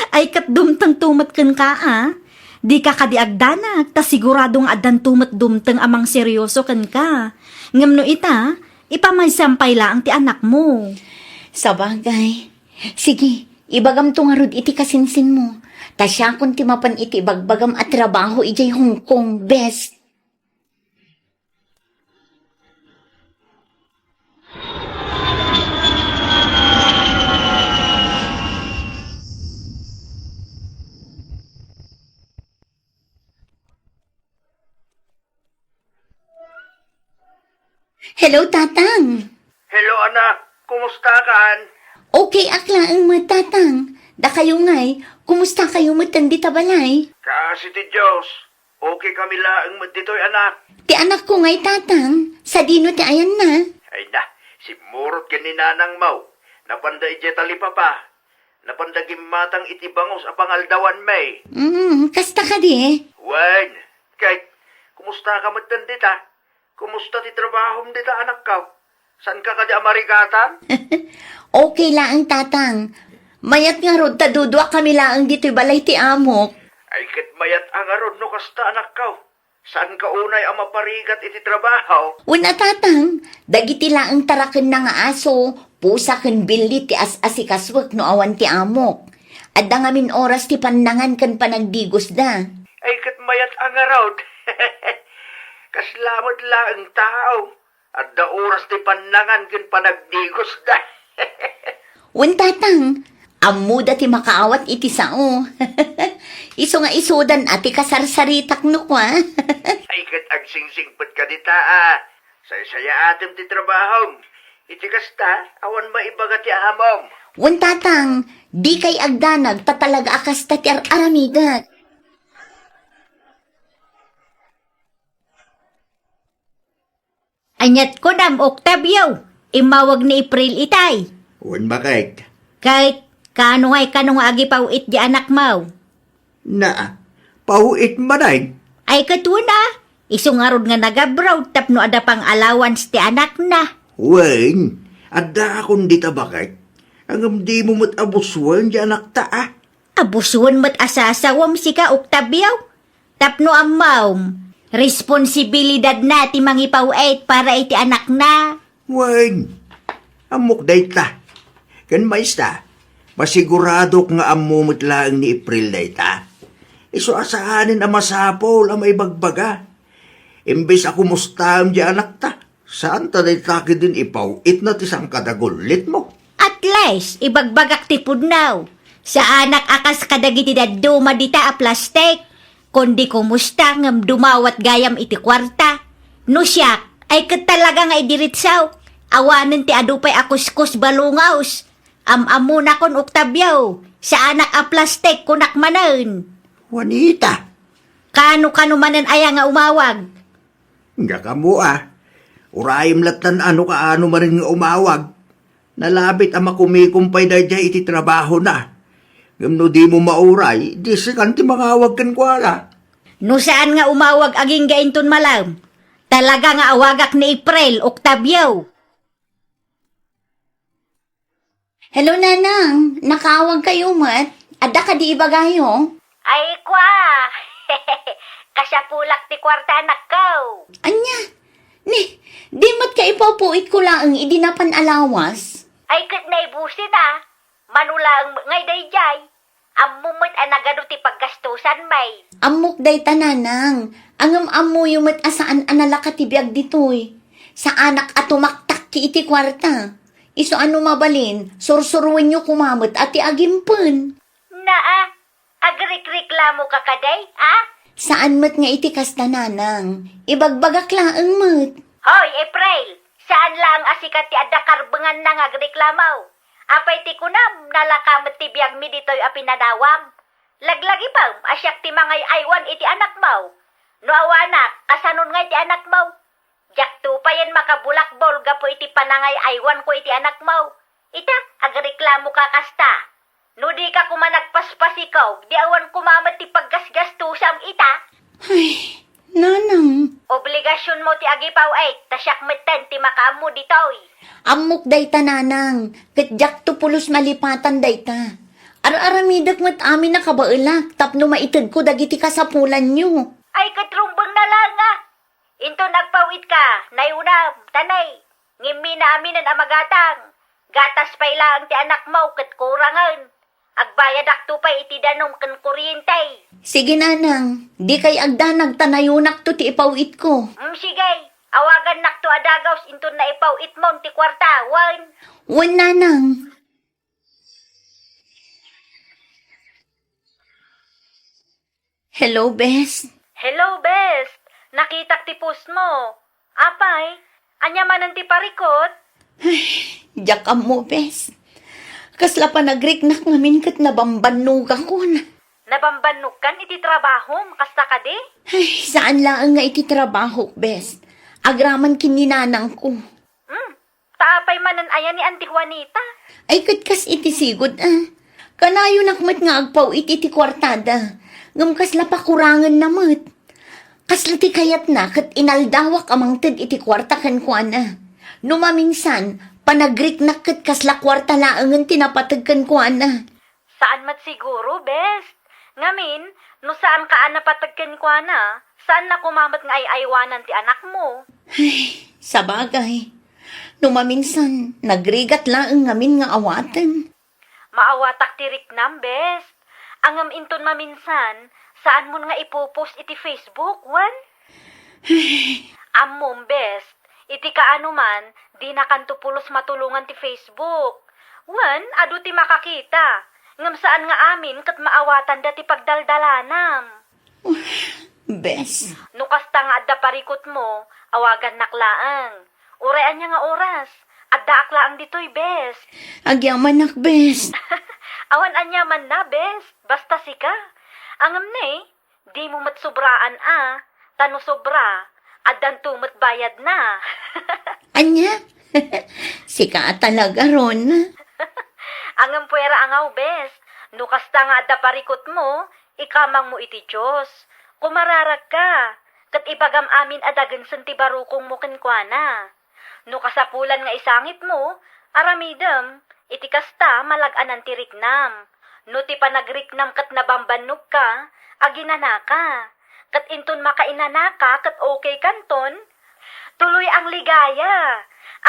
Ay kat dumtang tumat ken ka ah. Di ka kadiagdanag, ta siguradong adan tumat dumtang amang seryoso ken ka. Ngam no ita, ipamay-sampay laang ti anak mo. Sabagay. Sige, ibagam to nga rod iti kasinsin mo. Ta siya kung timapan iti bagbagam at trabaho ijay Hong Kong, best. Hello, tatang. Hello anak, kumusta kan? Okay, akla ang matatang. Da kayo nga'y, kumusta kayo matandi tabalay? Kasi ti Diyos, okay kami laang dito'y anak. Ti anak ko nga'y tatang, sa dino ti ayan na. Ay na, si Murot ka ni Nanang Mau, napanda ije talipapa. Napandagim matang itibangos apang aldawan may. Kasta ka di. Wan, kahit kumusta ka matandi ta? Kumusta ti trabaho dita anak ka? San ka di amarigatan? Okay lang tatang. Mayat nga rod, tadudwa kami lang dito'y balay ti amok. Ay kat mayat ang arod no kasta anak ka. San ka unay ang maparigat iti trabaho? Una tatang, dagiti lang ang taraken na nga aso, pusa ken billi ti as-asikaswak no awan ti amok. At ngamin oras ti panangan kan panagdigos da. Ay kat mayat ang arod. Kaslamot lang ang tao. At da oras ti panangan ken panagdigos da. Wen tatang, amuda ti makaawat iti sao. Iso nga isudan ati kasarsaritak no kwa. Ay kat ag singsingpet ka dita ah. Saya atim ti trabaho. Iti kasta, awan maibaga ti amom. Wen tatang, di kay agdanag tatalaga akas ti aramigat. Anyat ko dam, Octavio. Imawag ni April itay. Wan bakit? Kahit kano ngay kanong agi pa uit di anak mo. Na, pauit manay. Ay katuna, isungarod nga nagabraw tapno ada pang allowance ti anak na. Wen, adda akong dita bakit? Ang di mo mat abuswan di anak ta ah. Abusuan mo't asasawam si ka, Octavio. Tapno amaw, responsibilidad na ti mangipawait para iti anak na. Wen, amok day ta. Kan maista, masigurado nga amumot lang ni April day ta. Iso asahanin ang masapol ang may bagbaga. Imbes ako mustam di anak ta. Saan ta day taki din ipaw, it na tisang kadagulit mo. At least, ibagbagak ti pudnaw. Sa anak akas kadagiti daduma dita a plastik. Kundi kumusta ngam dumawat gayam iti kwarta. No siyak, ay katalaga nga idiritsaw. Awanan ti adupay akuskus balungaws. Amuna kon Octavio. Sa anak a plastik kunak manan. Juanita, Kano manan aya nga umawag. nga ka mo ah. Urayim latan ano ka ano marin nga umawag. Nalabit ang makumikumpay da dya iti trabaho na. Gamno di mo mauray, di sikan ti mangawag kan kwala. No saan nga umawag aging gainton malam. Talaga nga awagak ni April, Octavio. Hello, nanang. Nakaawag kayo, mat. Adda ka di ibagayo. Ay, kwa! Kasapulak ti kwarta anak ko. Anya? Di mat ka ipapuit ko lang ang idinapan alawas. Ay, kat na ibusin ah. Manulang ngay dayjay. Amumot anagano ti paggastusan may. Amok day tananang. Angam amu yung mat asaan analaka ti biag ditoy. Sa anak at tumaktak ki iti kwarta. Iso ano mabalin, sursuruin nyo kumamot at iagimpan. Naa, agrik-reklamo ka kaday, ah? Saan mat nga iti kasta nanang? Ibagbagak laang mat. Hoy, April, saan lang asikat ti adda karbengan na nga agreklamaw? Apay ti kunam, nalakamot ti biyag mi dito'y apinadawam. Laglagi pa, asyak ti mangay aywan iti anak mo. No awanak, kasanon nga iti anak mo. Jakto pa yan makabulakbol gapo iti panangay aywan ko iti anak mo. Ita, agreklamo ka kasta. No di ka kumanagpaspas ikaw, di awan kumamat ti paggasgastusam ita. Ay, nanang. Obligasyon mo ti agipaw ay, tasyak metten ti makaamu ditoy. Amok day ta nanang. Katjak to pulos malipatan day ta. Ar-aramidak mat amin na kabailak, tapno maitid ko dagiti kasapulan nyo. Ay katrumbang na lang ah. Into nagpawit ka, nayunam, tanay. Ngimi na amin ang amagatang. Gatas pa ilang ti anak mo, kat kurangan. Agbayad akto pa iti danom kan kuryente. Sige nanang, di kay agdanag tanayunak to ti ipawit ko. Sige, awagan nakto adagaws into na ipawit mo ti kwarta, wan. Wan nanang. Hello, Bes. Hello, best. Nakitak ti post mo. Apay, Anya man ang tiparikot? Jak mo, bes. Kasla pa nagriknak ngamin kat nabambanog ako na. Nabambanog kan iti trabaho, kasta ka di? Ay, saan lang nga iti trabaho, bes? Agraman kininanang ko. Taapay manan ayan ni Auntie Juanita. Ay, kas iti sigod, Kanayo nakmat nga agpaw iti kwartada. Ngam kasla pa kurangan namat. Kasla ti kayat na, kat inaldawak amang tid iti kwarta kan kuana. Numaminsan, panagriknak kat kasla kwarta laangan tinapatag kan kuana. Saan mat siguro, best? Ngamin, no saan ka napatagkan ko na, saan na kumamat nga ay aywanan ti anak mo? Ay, sabagay. Numaminsan, nagrigat laang ngamin nga awatan. Maawatak tirik nam, best. Angam inton maminsan, saan mo nga ipopost iti Facebook, wan? Amom, best. Iti kaano man, di na kanto pulos matulungan ti Facebook. Wan, adu ti makakita. Ngam saan nga amin kat maawatan dati pagdaldalanam. Bes, Nukasta nga adda parikot mo, awagan naklaang. Urean niya nga oras, adda aklaang dito'y bes. agyaman nak, bes. Awan anya man na bes, basta sika. Angam ne, di mo matsobraan tano sobra, addan tumot bayad na. Anya? Sika talaga ron. Angam puwera angaw bes, nukasta nga adda parikot mo, ikamang mo iti Diyos. Kumararag ka, kat ibagam amin adagan santi barukong mo kenkwana. Nukasapulan nga isangit mo, aramidem, iti kasta malaganan ti riknam. No ti panagriknam kat nabambannog ka, aginana ka. Kat inton makainana ka, kat okay kanton, tuloy ang ligaya.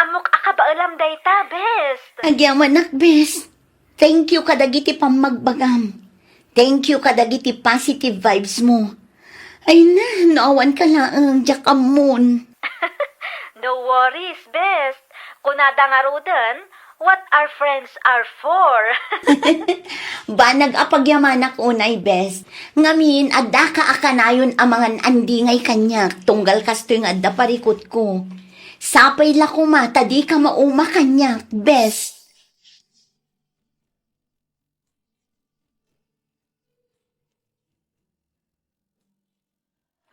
Amok akabaalam dayta, best. Agyaman nak, bes. Thank you kadagiti pamagbagam. Thank you kadagiti positive vibes mo. Ay na, naawan ka lang, jak amon. No worries, best. Kunada nga rudan, what our friends are for. Banag apagyamanak unay, bes. Ngamin, adda ka akanayon amangan andingay kanyak, tunggal kastoy nga adda parikot ko. Sapay la kumata, di ka mauma kanyak, bes.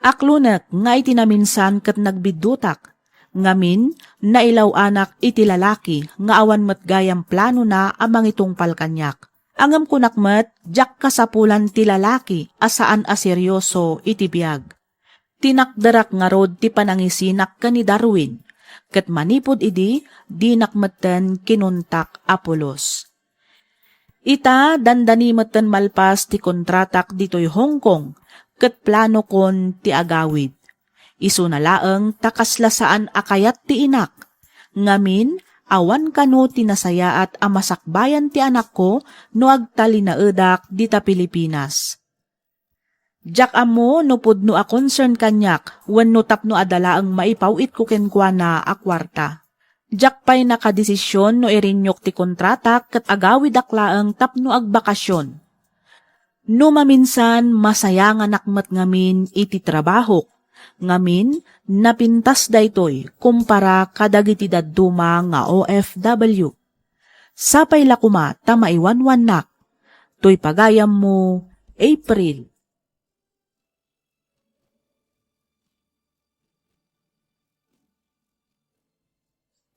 Aklunak nga iti naminsan kat nagbidutak. Ngamin, nailaw anak iti lalaki nga awan matgayam plano na amang itong palkanyak. Angam kunakmat, jak kasapulan ti lalaki asaan aseryoso iti biyag. Tinakdarak nga rod ti panangisinak ka ni Darwin. Kat manipod idi, di nakmatan kinuntak Apolos. Ita dandani matan malpas ti kontratak dito'y Hong Kong, kat plano kon ti agawid. Isu na laeng takaslasaan akayat ti inak. Ngamin, awan kano tinasayaat amasakbayan ti anak ko no agtalinaedak dita Pilipinas. Jak amo no pudno a concern kanyak wenno tapno adalaeng maipawit ko kenkwana a kwarta. Jak pay nakadesisyon no irinyok ti kontrata ket agawid aklaeng tapno agbakasyon. No maminsan masaya nga nakmet ngamin iti trabaho. Ngamin napintas daytoy kumpara kadagiti dadduma nga OFW. Sapay lakuma ta maiwanwan nak. Toy pagayam mo April.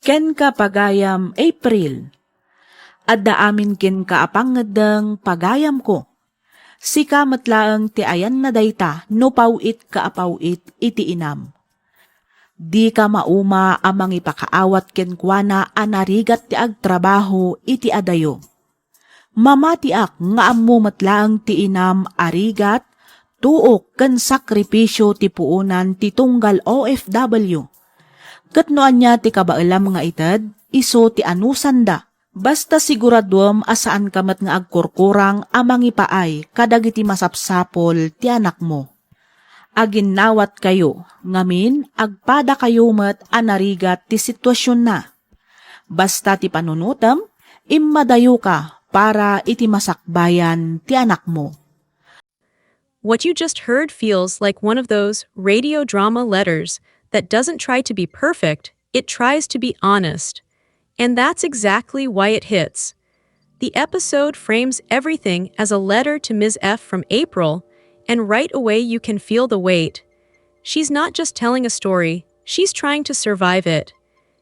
Ken ka pagayam April. Adda amin ken ka apangadeng pagayam ko. Sika matlaeng ti ayan na dayta no pawit ka apawit iti inam. Di ka mauma amang ipakaawat ken kuana anarigat ti agtrabaho iti adayo. Mamatiak nga ammo matlaeng ti inam arigat tuok ken sakripisyo ti puunan ti tunggal OFW. Ket no anya ti kabaalam nga ited, iso ti anusanda. Basta siguraduam asaan kamat nga agkurkurang amang ipaay kadagiti masapsapol ti anak mo. Aginnawat kayo, ngamin agpada kayo met anarigat ti sitwasyon na. Basta ti panunutam, immadayo ka para iti masakbayan ti anak mo. What you just heard feels like one of those radio drama letters that doesn't try to be perfect, it tries to be honest. And that's exactly why it hits. The episode frames everything as a letter to Ms. F from April, and right away you can feel the weight. She's not just telling a story, she's trying to survive it.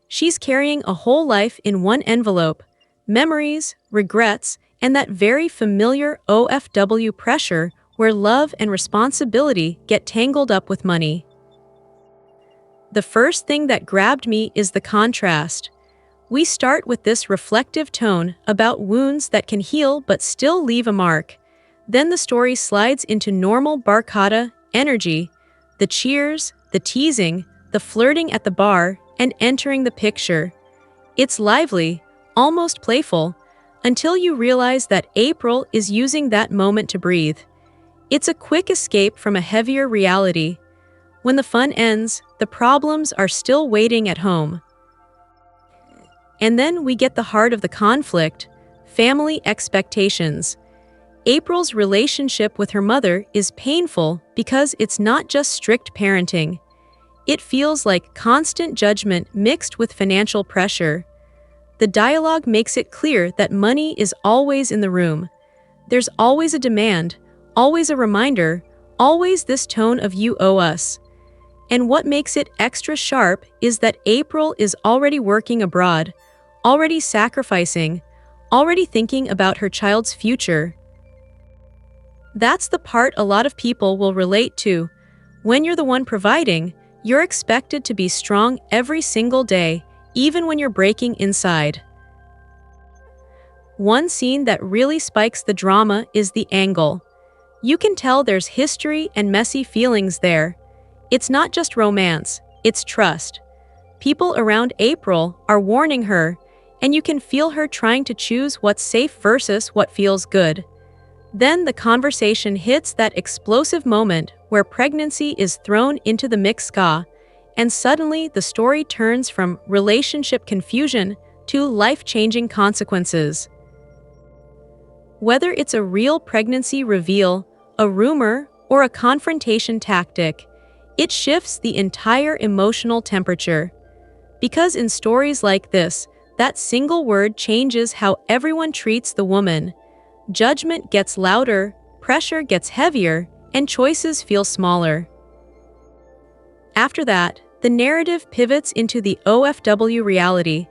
She's carrying a whole life in one envelope, memories, regrets, and that very familiar OFW pressure where love and responsibility get tangled up with money. The first thing that grabbed me is the contrast. We start with this reflective tone about wounds that can heal but still leave a mark. Then the story slides into normal barcada energy, the cheers, the teasing, the flirting at the bar, and entering the picture. It's lively, almost playful, until you realize that April is using that moment to breathe. It's a quick escape from a heavier reality. When the fun ends, the problems are still waiting at home. And then we get the heart of the conflict, family expectations. April's relationship with her mother is painful because it's not just strict parenting. It feels like constant judgment mixed with financial pressure. The dialogue makes it clear that money is always in the room. There's always a demand, always a reminder, always this tone of "you owe us." And what makes it extra sharp is that April is already working abroad, already sacrificing, already thinking about her child's future. That's the part a lot of people will relate to. When you're the one providing, you're expected to be strong every single day, even when you're breaking inside. One scene that really spikes the drama is the angle. You can tell there's history and messy feelings there. It's not just romance, it's trust. People around April are warning her, and you can feel her trying to choose what's safe versus what feels good. Then the conversation hits that explosive moment where pregnancy is thrown into the mix, and suddenly the story turns from relationship confusion to life-changing consequences. Whether it's a real pregnancy reveal, a rumor, or a confrontation tactic, it shifts the entire emotional temperature. Because in stories like this, that single word changes how everyone treats the woman. Judgment gets louder, pressure gets heavier, and choices feel smaller. After that, the narrative pivots into the OFW reality.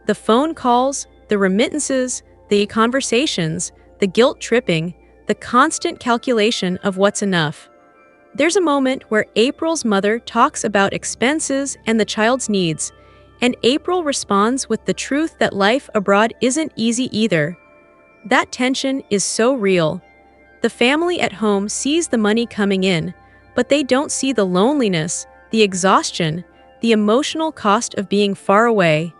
The phone calls, the remittances, the conversations, the guilt tripping, the constant calculation of what's enough. There's a moment where April's mother talks about expenses and the child's needs, and April responds with the truth that life abroad isn't easy either. That tension is so real. The family at home sees the money coming in, but they don't see the loneliness, the exhaustion, the emotional cost of being far away.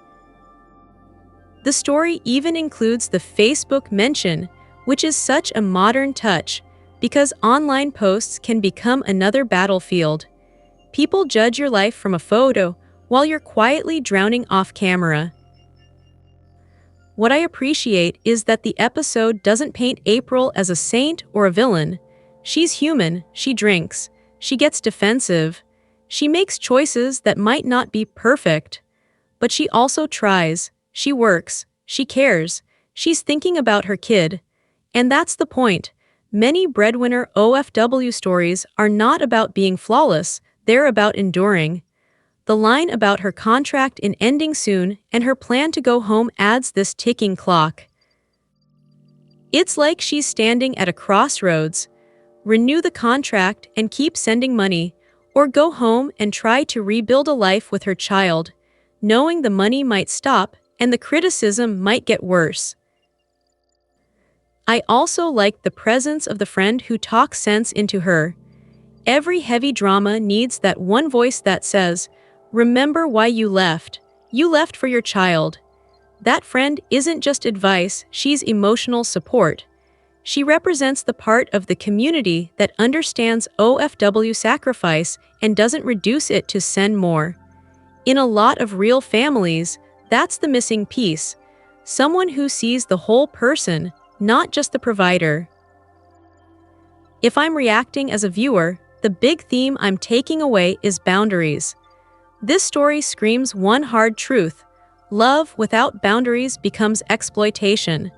The story even includes the Facebook mention, which is such a modern touch, because online posts can become another battlefield. People judge your life from a photo while you're quietly drowning off camera. What I appreciate is that the episode doesn't paint April as a saint or a villain. She's human, she drinks, she gets defensive, she makes choices that might not be perfect. But she also tries, she works, she cares, she's thinking about her kid. And that's the point. Many breadwinner OFW stories are not about being flawless, they're about enduring. The line about her contract in ending soon and her plan to go home adds this ticking clock. It's like she's standing at a crossroads. Renew the contract and keep sending money, or go home and try to rebuild a life with her child, knowing the money might stop and the criticism might get worse. I also like the presence of the friend who talks sense into her. Every heavy drama needs that one voice that says, "Remember why you left. You left for your child." That friend isn't just advice, she's emotional support. She represents the part of the community that understands OFW sacrifice and doesn't reduce it to send more. In a lot of real families, that's the missing piece. Someone who sees the whole person, not just the provider. If I'm reacting as a viewer, the big theme I'm taking away is boundaries. This story screams one hard truth. Love without boundaries becomes exploitation.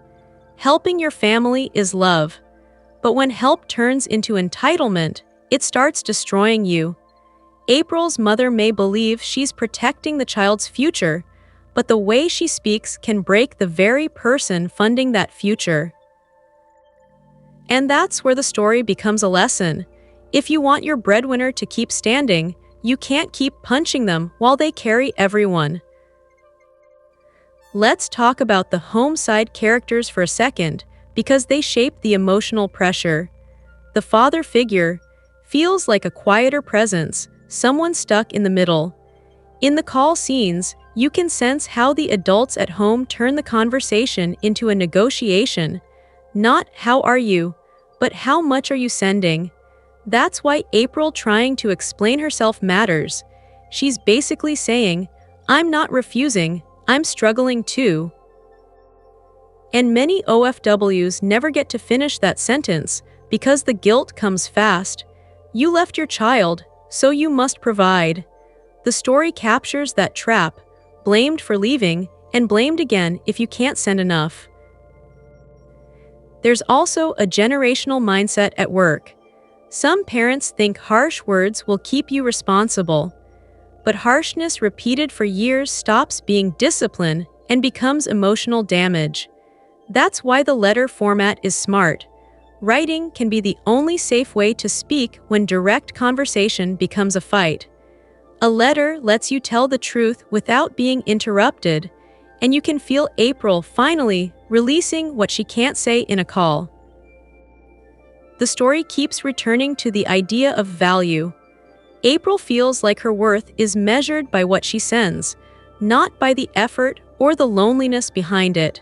Helping your family is love. But when help turns into entitlement, it starts destroying you. April's mother may believe she's protecting the child's future, but the way she speaks can break the very person funding that future. And that's where the story becomes a lesson. If you want your breadwinner to keep standing, you can't keep punching them while they carry everyone. Let's talk about the home side characters for a second, because they shape the emotional pressure. The father figure feels like a quieter presence, someone stuck in the middle. In the call scenes, you can sense how the adults at home turn the conversation into a negotiation. Not "how are you," but "how much are you sending?" That's why April trying to explain herself matters. She's basically saying, "I'm not refusing, I'm struggling too." And many OFWs never get to finish that sentence because the guilt comes fast. You left your child, so you must provide. The story captures that trap, blamed for leaving and blamed again if you can't send enough. There's also a generational mindset at work. Some parents think harsh words will keep you responsible. But harshness repeated for years stops being discipline and becomes emotional damage. That's why the letter format is smart. Writing can be the only safe way to speak when direct conversation becomes a fight. A letter lets you tell the truth without being interrupted, and you can feel April finally releasing what she can't say in a call. The story keeps returning to the idea of value. April feels like her worth is measured by what she sends, not by the effort or the loneliness behind it.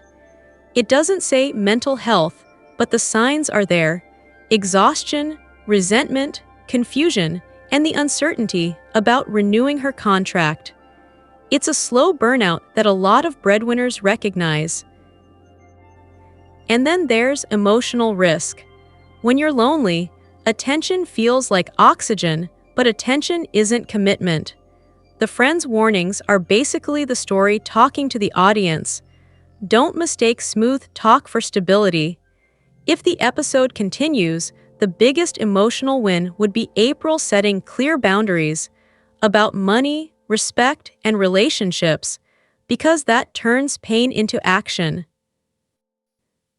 It doesn't say mental health, but the signs are there: exhaustion, resentment, confusion, and the uncertainty about renewing her contract. It's a slow burnout that a lot of breadwinners recognize. And then there's emotional risk. When you're lonely, attention feels like oxygen, but attention isn't commitment. The friends' warnings are basically the story talking to the audience. Don't mistake smooth talk for stability. If the episode continues, the biggest emotional win would be April setting clear boundaries about money, respect, and relationships, because that turns pain into action.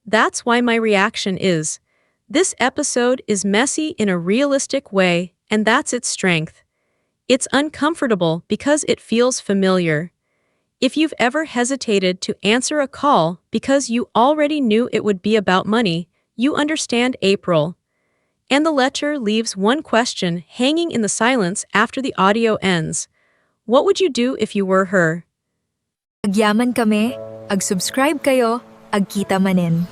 That's why my reaction is, this episode is messy in a realistic way, and that's its strength. It's uncomfortable because it feels familiar. If you've ever hesitated to answer a call because you already knew it would be about money, you understand April. And the letter leaves one question hanging in the silence after the audio ends. What would you do if you were her? Agyaman kami, ag-subscribe kayo, agkita manin.